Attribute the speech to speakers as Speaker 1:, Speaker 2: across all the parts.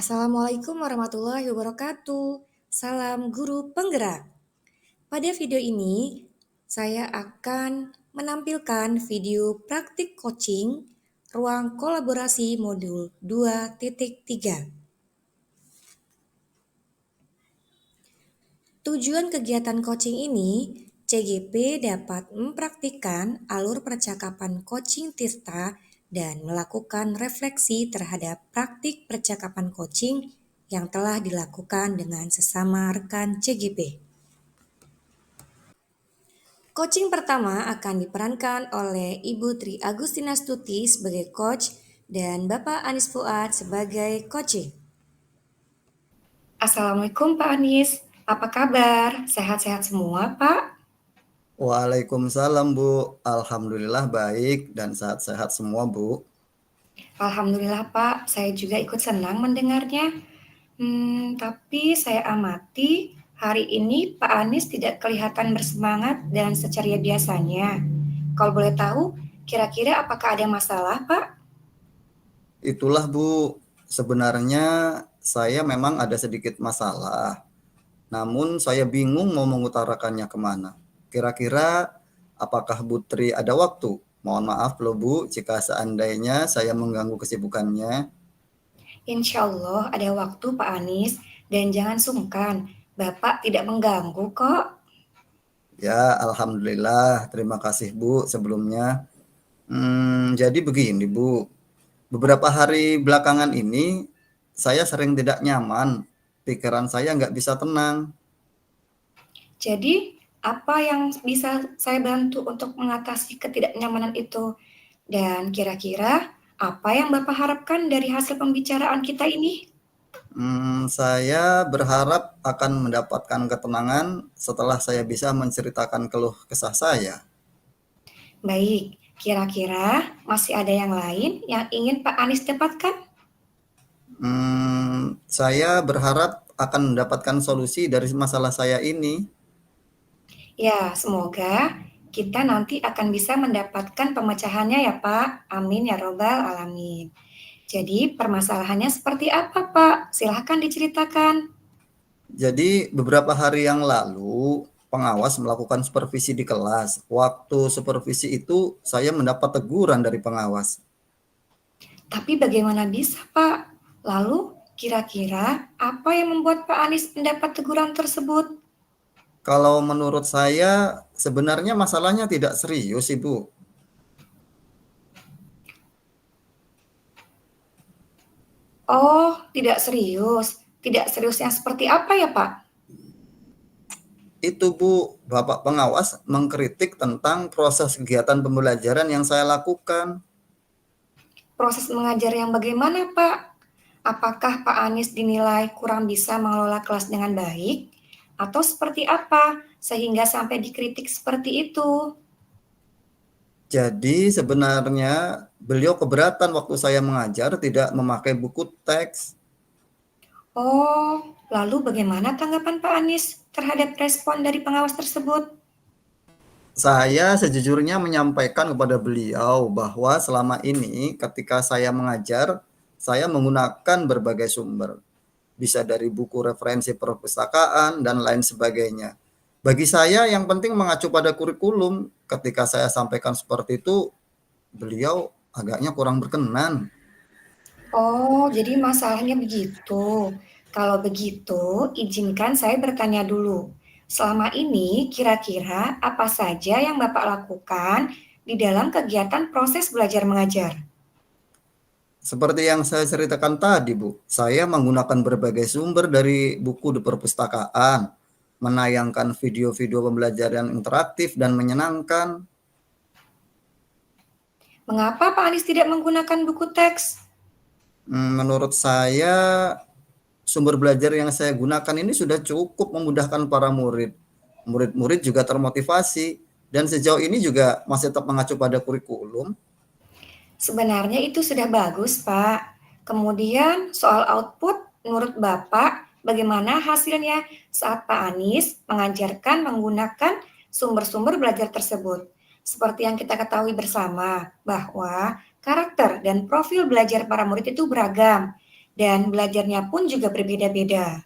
Speaker 1: Assalamualaikum warahmatullahi wabarakatuh. Salam guru penggerak. Pada video ini, saya akan menampilkan video praktik coaching ruang kolaborasi modul 2.3. Tujuan kegiatan coaching ini, CGP dapat mempraktikkan alur percakapan coaching Tirta dan melakukan refleksi terhadap praktik percakapan coaching yang telah dilakukan dengan sesama rekan CGP. Coaching pertama akan diperankan oleh Ibu Tri Agustina Stuti sebagai coach dan Bapak Anis Fuad sebagai coaching. Assalamualaikum Pak Anis, apa kabar? Sehat-sehat semua Pak?
Speaker 2: Waalaikumsalam Bu, Alhamdulillah baik dan sehat-sehat semua Bu.
Speaker 1: Alhamdulillah Pak, saya juga ikut senang mendengarnya. Tapi saya amati hari ini Pak Anies tidak kelihatan bersemangat dan seceria biasanya. Kalau boleh tahu, kira-kira apakah ada masalah Pak?
Speaker 2: Itulah Bu, sebenarnya saya memang ada sedikit masalah, namun saya bingung mau mengutarakannya kemana. Kira-kira apakah Bu Tri ada waktu? Mohon maaf loh Bu, jika seandainya saya mengganggu kesibukannya.
Speaker 1: Insya Allah ada waktu Pak Anies, dan jangan sungkan, Bapak tidak mengganggu kok.
Speaker 2: Ya, Alhamdulillah, terima kasih Bu sebelumnya. Jadi begini Bu, beberapa hari belakangan ini saya sering tidak nyaman, pikiran saya nggak bisa tenang.
Speaker 1: Jadi, apa yang bisa saya bantu untuk mengatasi ketidaknyamanan itu? Dan kira-kira apa yang Bapak harapkan dari hasil pembicaraan kita ini?
Speaker 2: Saya berharap akan mendapatkan ketenangan setelah saya bisa menceritakan keluh kesah saya.
Speaker 1: Baik, kira-kira masih ada yang lain yang ingin Pak Anies dapatkan?
Speaker 2: Saya berharap akan mendapatkan solusi dari masalah saya ini.
Speaker 1: Ya, semoga kita nanti akan bisa mendapatkan pemecahannya ya Pak. Amin ya robbal alamin. Jadi permasalahannya seperti apa Pak? Silahkan diceritakan.
Speaker 2: Jadi beberapa hari yang lalu pengawas melakukan supervisi di kelas. Waktu supervisi itu saya mendapat teguran dari pengawas.
Speaker 1: Tapi bagaimana bisa Pak? Lalu kira-kira apa yang membuat Pak Anies mendapat teguran tersebut?
Speaker 2: Kalau menurut saya sebenarnya masalahnya tidak serius, Ibu.
Speaker 1: Oh, tidak serius. Tidak serius yang seperti apa ya Pak?
Speaker 2: Itu Bu, Bapak pengawas mengkritik tentang proses kegiatan pembelajaran yang saya lakukan.
Speaker 1: Proses mengajar yang bagaimana Pak? Apakah Pak Anies dinilai kurang bisa mengelola kelas dengan baik? Atau seperti apa sehingga sampai dikritik seperti itu?
Speaker 2: Jadi sebenarnya beliau keberatan waktu saya mengajar tidak memakai buku teks.
Speaker 1: Oh, lalu bagaimana tanggapan Pak Anies terhadap respon dari pengawas tersebut?
Speaker 2: Saya sejujurnya menyampaikan kepada beliau bahwa selama ini ketika saya mengajar, saya menggunakan berbagai sumber. Bisa dari buku referensi perpustakaan dan lain sebagainya. Bagi saya yang penting mengacu pada kurikulum. Ketika saya sampaikan seperti itu, beliau agaknya kurang berkenan.
Speaker 1: Oh, jadi masalahnya begitu. Kalau begitu, izinkan saya bertanya dulu. Selama ini, kira-kira apa saja yang Bapak lakukan di dalam kegiatan proses belajar mengajar?
Speaker 2: Seperti yang saya ceritakan tadi, Bu, saya menggunakan berbagai sumber dari buku di perpustakaan, menayangkan video-video pembelajaran interaktif dan menyenangkan.
Speaker 1: Mengapa Pak Anies tidak menggunakan buku teks?
Speaker 2: Menurut saya, sumber belajar yang saya gunakan ini sudah cukup memudahkan para murid. Murid-murid juga termotivasi, dan sejauh ini juga masih tetap mengacu pada kurikulum.
Speaker 1: Sebenarnya itu sudah bagus, Pak. Kemudian soal output, menurut Bapak, bagaimana hasilnya saat Pak Anies mengajarkan menggunakan sumber-sumber belajar tersebut? Seperti yang kita ketahui bersama, bahwa karakter dan profil belajar para murid itu beragam. dan belajarnya pun juga berbeda-beda.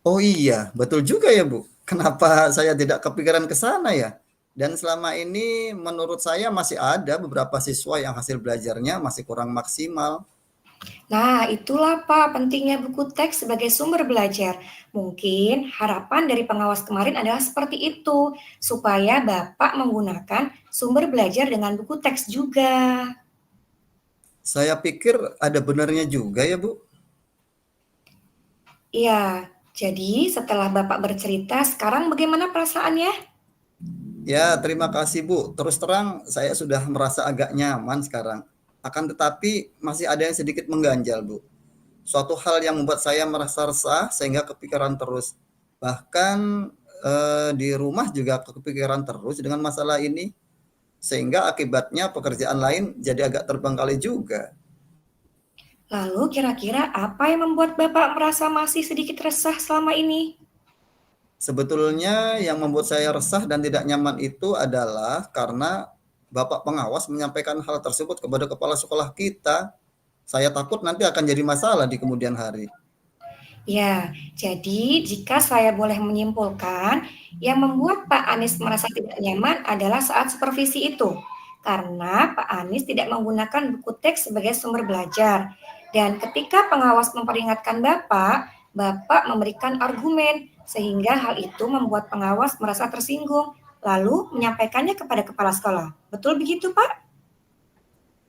Speaker 2: Oh iya, betul juga ya Bu. Kenapa saya tidak kepikiran ke sana ya? Dan selama ini menurut saya masih ada beberapa siswa yang hasil belajarnya masih kurang maksimal.
Speaker 1: Nah, itulah Pak pentingnya buku teks sebagai sumber belajar. Mungkin harapan dari pengawas kemarin adalah seperti itu, supaya Bapak menggunakan sumber belajar dengan buku teks juga.
Speaker 2: Saya pikir ada benarnya juga ya Bu.
Speaker 1: Iya, jadi setelah Bapak bercerita, sekarang bagaimana perasaannya?
Speaker 2: Ya, terima kasih Bu. Terus terang saya sudah merasa agak nyaman sekarang. Akan tetapi masih ada yang sedikit mengganjal Bu. Suatu hal yang membuat saya merasa resah sehingga kepikiran terus. Bahkan di rumah juga kepikiran terus dengan masalah ini. Sehingga akibatnya pekerjaan lain jadi agak terbengkalai juga.
Speaker 1: Lalu kira-kira apa yang membuat Bapak merasa masih sedikit resah selama ini?
Speaker 2: Sebetulnya yang membuat saya resah dan tidak nyaman itu adalah karena Bapak pengawas menyampaikan hal tersebut kepada kepala sekolah kita. Saya takut nanti akan jadi masalah di kemudian hari.
Speaker 1: Ya, jadi jika saya boleh menyimpulkan, yang membuat Pak Anies merasa tidak nyaman adalah saat supervisi itu. Karena Pak Anies tidak menggunakan buku teks sebagai sumber belajar. Dan ketika pengawas memperingatkan Bapak, Bapak memberikan argumen, sehingga hal itu membuat pengawas merasa tersinggung, lalu menyampaikannya kepada kepala sekolah. Betul begitu, Pak?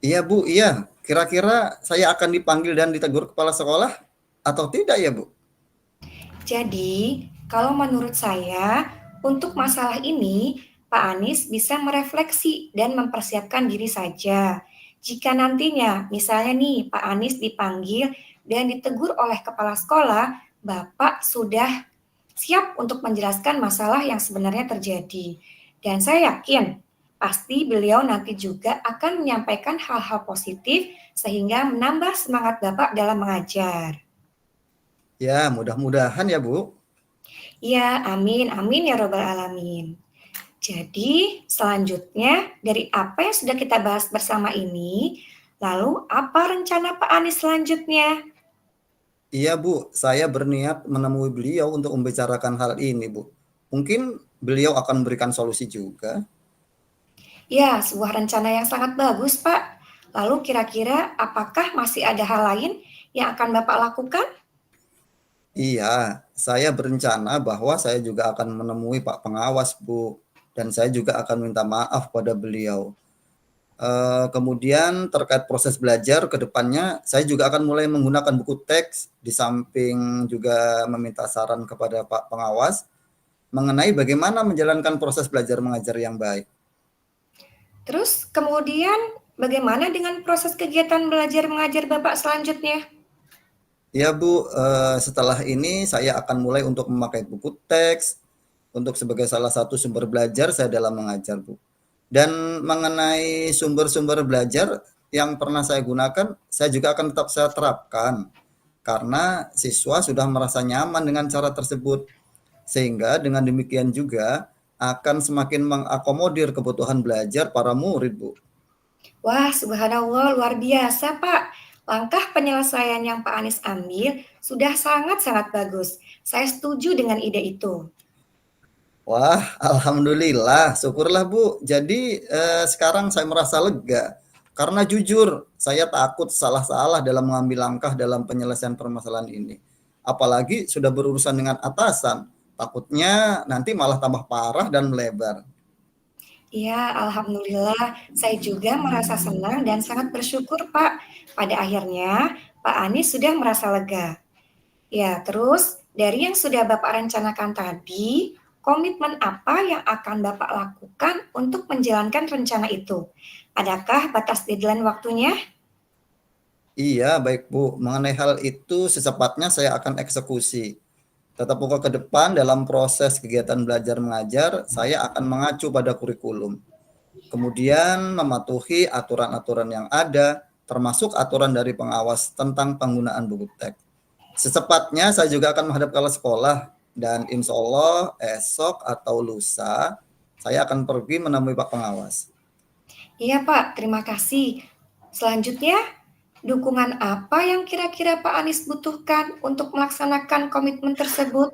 Speaker 2: Iya Bu, iya. Kira-kira saya akan dipanggil dan ditegur kepala sekolah atau tidak ya Bu?
Speaker 1: Jadi, kalau menurut saya, untuk masalah ini, Pak Anies bisa merefleksi dan mempersiapkan diri saja. Jika nantinya, misalnya nih, Pak Anies dipanggil dan ditegur oleh kepala sekolah, Bapak sudah siap untuk menjelaskan masalah yang sebenarnya terjadi. Dan saya yakin, pasti beliau nanti juga akan menyampaikan hal-hal positif sehingga menambah semangat Bapak dalam mengajar.
Speaker 2: Ya, mudah-mudahan ya Bu.
Speaker 1: Ya, amin, amin ya robbal alamin. Jadi, selanjutnya dari apa yang sudah kita bahas bersama ini, lalu apa rencana Pak Anies selanjutnya?
Speaker 2: Iya Bu, saya berniat menemui beliau untuk membicarakan hal ini Bu. Mungkin beliau akan memberikan solusi juga.
Speaker 1: Ya, sebuah rencana yang sangat bagus, Pak. Lalu kira-kira apakah masih ada hal lain yang akan Bapak lakukan?
Speaker 2: Iya, saya berencana bahwa saya juga akan menemui Pak Pengawas Bu, dan saya juga akan minta maaf pada beliau. Kemudian terkait proses belajar ke depannya, saya juga akan mulai menggunakan buku teks, di samping juga meminta saran kepada Pak Pengawas mengenai bagaimana menjalankan proses belajar mengajar yang baik.
Speaker 1: Terus kemudian bagaimana dengan proses kegiatan belajar mengajar Bapak selanjutnya?
Speaker 2: Ya Bu, setelah ini saya akan mulai untuk memakai buku teks untuk sebagai salah satu sumber belajar saya dalam mengajar Bu. Dan mengenai sumber-sumber belajar yang pernah saya gunakan, saya juga akan tetap saya terapkan karena siswa sudah merasa nyaman dengan cara tersebut. Sehingga dengan demikian juga akan semakin mengakomodir kebutuhan belajar para murid Bu.
Speaker 1: Wah, subhanallah, luar biasa, Pak. Langkah penyelesaian yang Pak Anies ambil sudah sangat-sangat bagus. Saya setuju dengan ide itu.
Speaker 2: Wah, alhamdulillah, syukurlah Bu. Jadi sekarang saya merasa lega karena jujur saya takut salah-salah dalam mengambil langkah dalam penyelesaian permasalahan ini. Apalagi sudah berurusan dengan atasan, takutnya nanti malah tambah parah dan melebar.
Speaker 1: Ya, alhamdulillah. Saya juga merasa senang dan sangat bersyukur, Pak. Pada akhirnya, Pak Anies sudah merasa lega. Ya, terus dari yang sudah Bapak rencanakan tadi, komitmen apa yang akan Bapak lakukan untuk menjalankan rencana itu? Adakah batas deadline waktunya?
Speaker 2: Iya, baik Bu. Mengenai hal itu secepatnya saya akan eksekusi. Tetap muka ke depan dalam proses kegiatan belajar mengajar, saya akan mengacu pada kurikulum. Kemudian mematuhi aturan-aturan yang ada, termasuk aturan dari pengawas tentang penggunaan buku teks. Secepatnya saya juga akan menghadap ke sekolah dan insya Allah esok atau lusa saya akan pergi menemui Pak Pengawas.
Speaker 1: Iya, Pak. Terima kasih. Selanjutnya, Dukungan apa yang kira-kira Pak Anies butuhkan untuk melaksanakan komitmen tersebut?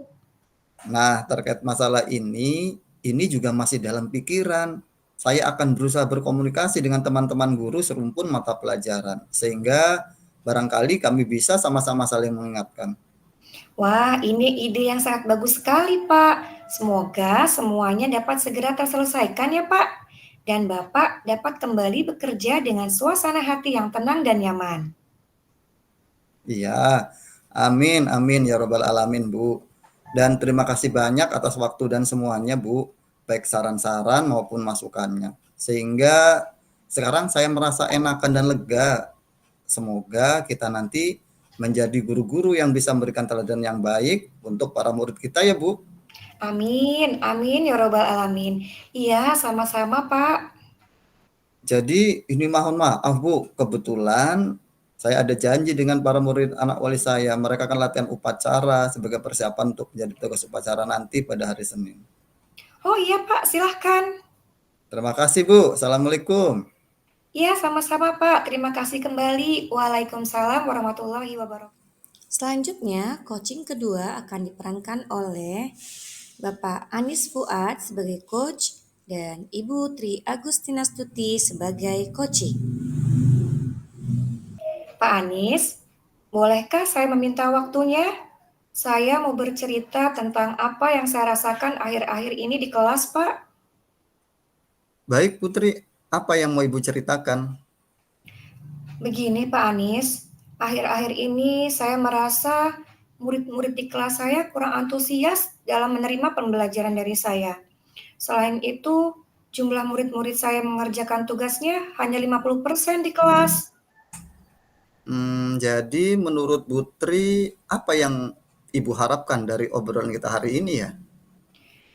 Speaker 2: Nah, terkait masalah ini juga masih dalam pikiran. Saya akan berusaha berkomunikasi dengan teman-teman guru serumpun mata pelajaran, sehingga barangkali kami bisa sama-sama saling mengingatkan.
Speaker 1: Wah, ini ide yang sangat bagus sekali, Pak. Semoga semuanya dapat segera terselesaikan ya, Pak. Dan Bapak dapat kembali bekerja dengan suasana hati yang tenang dan nyaman.
Speaker 2: Iya, amin, amin ya robbal alamin, Bu. Dan terima kasih banyak atas waktu dan semuanya, Bu, baik saran-saran maupun masukannya. Sehingga sekarang saya merasa enakan dan lega. Semoga kita nanti menjadi guru-guru yang bisa memberikan teladan yang baik untuk para murid kita ya, Bu.
Speaker 1: Amin, amin ya robbal alamin. Iya, sama-sama, Pak.
Speaker 2: Jadi ini mohon maaf Bu, kebetulan saya ada janji dengan para murid anak wali saya. Mereka akan latihan upacara sebagai persiapan untuk menjadi tugas upacara nanti pada hari Senin.
Speaker 1: Oh iya, Pak, silahkan.
Speaker 2: Terima kasih Bu. Assalamualaikum.
Speaker 1: Iya, sama-sama, Pak. Terima kasih kembali. Waalaikumsalam warahmatullahi wabarakatuh. Selanjutnya, coaching kedua akan diperankan oleh Bapak Anis Fuad sebagai coach dan Ibu Tri Agustina Stuti sebagai coaching. Pak Anis, bolehkah saya meminta waktunya? Saya mau bercerita tentang apa yang saya rasakan akhir-akhir ini di kelas, Pak.
Speaker 2: Baik Putri, apa yang mau Ibu ceritakan?
Speaker 1: Begini, Pak Anis, akhir-akhir ini saya merasa murid-murid di kelas saya kurang antusias dalam menerima pembelajaran dari saya. Selain itu, jumlah murid-murid saya mengerjakan tugasnya hanya 50% di kelas.
Speaker 2: Jadi menurut Putri, apa yang Ibu harapkan dari obrolan kita hari ini ya?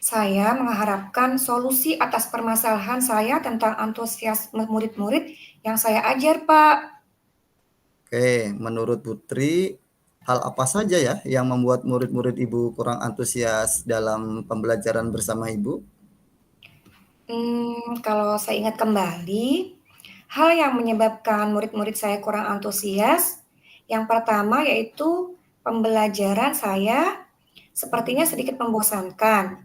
Speaker 1: Saya mengharapkan solusi atas permasalahan saya tentang antusiasme murid-murid yang saya ajar, Pak.
Speaker 2: Oke, menurut Putri, hal apa saja ya yang membuat murid-murid Ibu kurang antusias dalam pembelajaran bersama Ibu?
Speaker 1: Kalau saya ingat kembali, hal yang menyebabkan murid-murid saya kurang antusias, yang pertama yaitu pembelajaran saya sepertinya sedikit membosankan,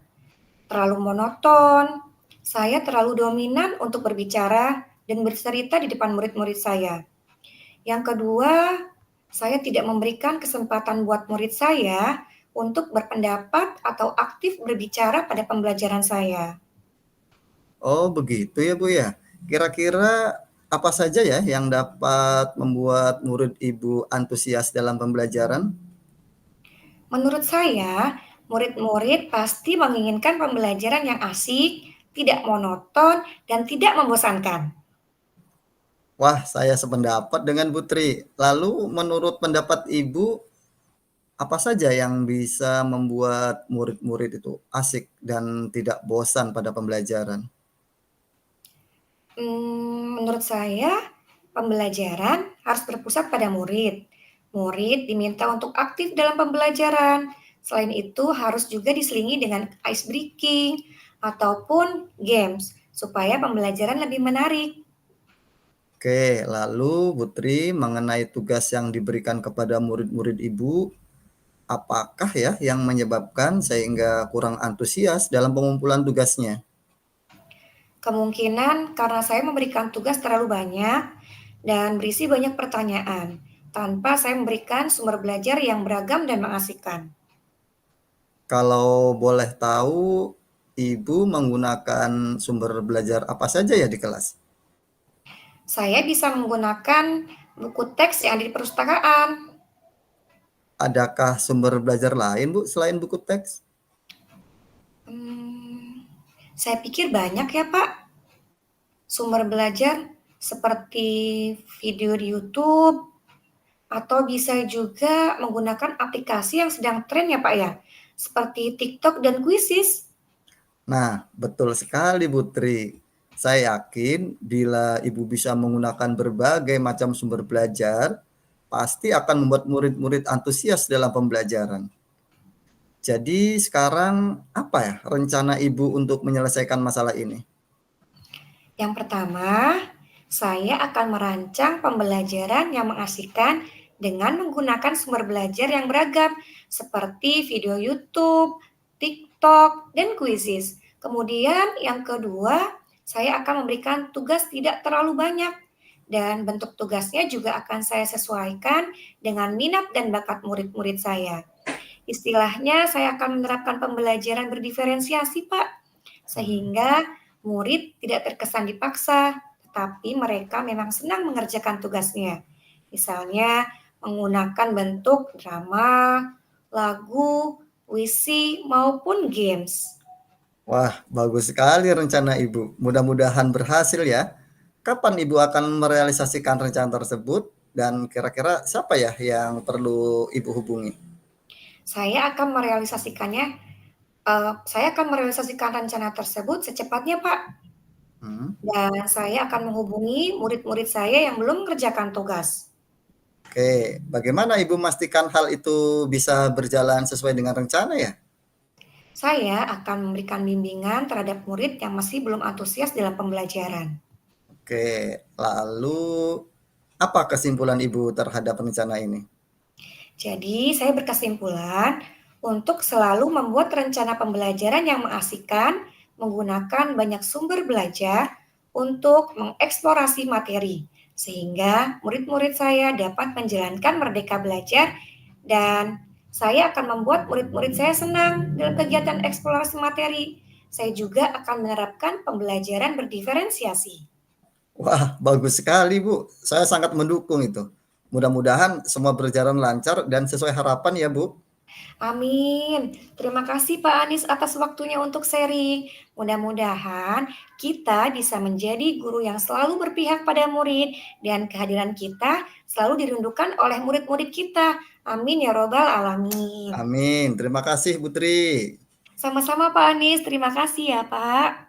Speaker 1: terlalu monoton, saya terlalu dominan untuk berbicara dan bercerita di depan murid-murid saya. Yang kedua, saya tidak memberikan kesempatan buat murid saya untuk berpendapat atau aktif berbicara pada pembelajaran saya.
Speaker 2: Oh, begitu ya, Bu, ya. Kira-kira apa saja ya yang dapat membuat murid Ibu antusias dalam pembelajaran?
Speaker 1: Menurut saya, murid-murid pasti menginginkan pembelajaran yang asik, tidak monoton, dan tidak membosankan.
Speaker 2: Wah, saya sependapat dengan Putri. Lalu menurut pendapat Ibu, apa saja yang bisa membuat murid-murid itu asik dan tidak bosan pada pembelajaran?
Speaker 1: Menurut saya, pembelajaran harus berpusat pada murid. Murid diminta untuk aktif dalam pembelajaran. Selain itu, harus juga diselingi dengan ice breaking ataupun games supaya pembelajaran lebih menarik.
Speaker 2: Oke, lalu Putri mengenai tugas yang diberikan kepada murid-murid Ibu, apakah ya yang menyebabkan sehingga kurang antusias dalam pengumpulan tugasnya?
Speaker 1: Kemungkinan karena saya memberikan tugas terlalu banyak dan berisi banyak pertanyaan, tanpa saya memberikan sumber belajar yang beragam dan mengasihkan.
Speaker 2: Kalau boleh tahu, Ibu menggunakan sumber belajar apa saja ya di kelas?
Speaker 1: Saya bisa menggunakan buku teks yang ada di perpustakaan.
Speaker 2: Adakah sumber belajar lain, Bu, selain buku teks?
Speaker 1: Hmm, saya pikir banyak ya Pak, sumber belajar seperti video di YouTube, atau bisa juga menggunakan aplikasi yang sedang tren ya Pak ya, seperti TikTok dan Quizizz.
Speaker 2: Nah, betul sekali, Putri. Saya yakin bila Ibu bisa menggunakan berbagai macam sumber belajar, pasti akan membuat murid-murid antusias dalam pembelajaran. Jadi sekarang apa ya rencana Ibu untuk menyelesaikan masalah ini?
Speaker 1: Yang pertama, Saya akan merancang pembelajaran yang mengasihkan dengan menggunakan sumber belajar yang beragam, seperti video YouTube, TikTok, dan quizzes. Kemudian, yang kedua, saya akan memberikan tugas tidak terlalu banyak, dan bentuk tugasnya juga akan saya sesuaikan dengan minat dan bakat murid-murid saya. Istilahnya, saya akan menerapkan pembelajaran berdiferensiasi, Pak,
Speaker 2: Hmm.
Speaker 1: sehingga murid tidak terkesan dipaksa, tetapi mereka memang senang mengerjakan tugasnya. Misalnya, menggunakan bentuk drama, lagu, puisi, maupun games.
Speaker 2: Wah, bagus sekali rencana Ibu. Mudah-mudahan berhasil ya. Kapan Ibu akan merealisasikan rencana tersebut dan kira-kira siapa ya yang perlu Ibu hubungi?
Speaker 1: Saya akan merealisasikannya, saya akan merealisasikan rencana tersebut secepatnya, Pak.
Speaker 2: Hmm.
Speaker 1: Dan saya akan menghubungi murid-murid saya yang belum mengerjakan tugas.
Speaker 2: Oke, bagaimana Ibu memastikan hal itu bisa berjalan sesuai dengan rencana ya?
Speaker 1: Saya akan memberikan bimbingan terhadap murid yang masih belum antusias dalam pembelajaran.
Speaker 2: Oke, lalu apa kesimpulan Ibu terhadap rencana ini?
Speaker 1: Jadi, saya berkesimpulan untuk selalu membuat rencana pembelajaran yang mengasihkan, menggunakan banyak sumber belajar untuk mengeksplorasi materi, sehingga murid-murid saya dapat menjalankan merdeka belajar dan saya akan membuat murid-murid saya senang dalam kegiatan eksplorasi materi. Saya juga akan menerapkan pembelajaran berdiferensiasi.
Speaker 2: Wah, bagus sekali Bu. Saya sangat mendukung itu. Mudah-mudahan semua berjalan lancar dan sesuai harapan ya Bu.
Speaker 1: Amin. Terima kasih Pak Anies atas waktunya untuk sharing. Mudah-mudahan kita bisa menjadi guru yang selalu berpihak pada murid dan kehadiran kita selalu dirindukan oleh murid-murid kita. Amin ya robbal alamin.
Speaker 2: Amin. Terima kasih Putri.
Speaker 1: Sama-sama Pak Anies, terima kasih ya Pak.